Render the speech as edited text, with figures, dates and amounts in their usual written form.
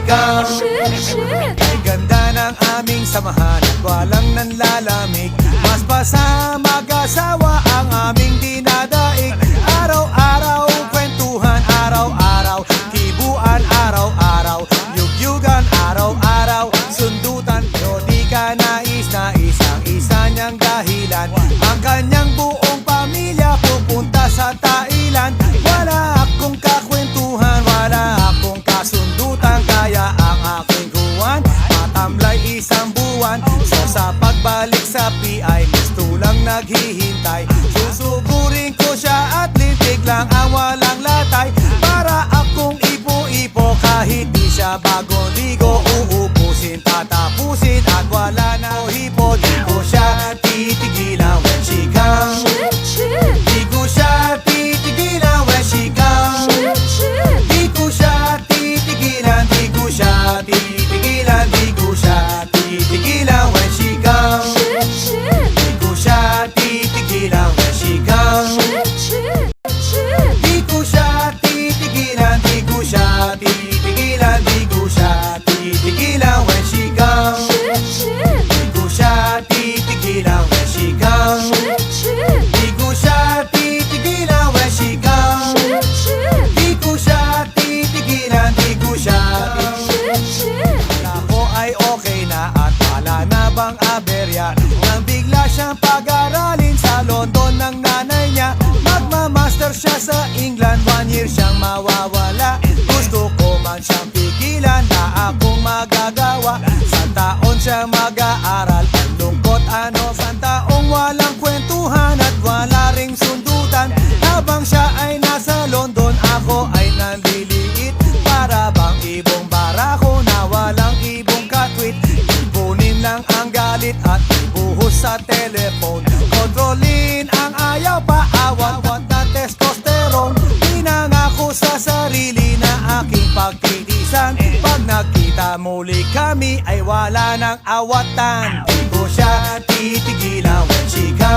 come. Ay ganda ng aming samahan at walang nanlalamig. Mas pa sa mag-asawa ang aming dinadaig. Araw-araw kwentuhan, araw-araw kibuan, araw-araw yugyugan, araw-araw sundutan. Pero di ka nais-nais ang isa niyang dahilan. Ang kanyang buong pamilya pupunta sa Thailand. Wala akong kakwentuhan, wala akong kasundutan. Kaya ang aking kuwan matamlay isang buwan. So sa pagbalik sa PI gusto lang naghihintay. Susugurin ko siya at lintik lang ang walang latay. Para akong ipo-ipo kahit di siya bagong ligo. Uubusin, tatapusin at wala na hipo. Di ko siya titigilan when she comes. Di ko siya titigilan when she comes. Di ko siya titigilan, di ko siya titigilan, di ko siya titigilan when she comes. Di ko siya titigilan when she comes. Di ko siya titigilan, di ko siya titigilan, di ko siya titigilan when she comes. Di ko siya titigilan when she comes. Di ko siya titigilan when she comes. Di ko siya titigilan, di ko siya titigilan. Ako ay okay na at wala na bang aberya. Nang bigla siyang pag-aralin sa London ng nanay niya. Magmamaster siya sa England, 1 year siyang mawawala. Gusto ko man siyang pigilan, na akong magagawa. Sa taon siya mag-aaral, ang lungkot ano. Sa taong walang kwentuhan at wala ring sundutan. Habang siya ay nasa London, ako ay nanliliit. Para bang ibong barako na walang ibong katwit. Ipunin lang ang galit at ibuhos sa telephone. Kontrolin ang ayaw, paawat-wat na testosterone. Pinangako sa sarili na aking pagtitisan. Pag nagkita muli kami ay wala nang awatan. Di ko siya titigilan when she comes.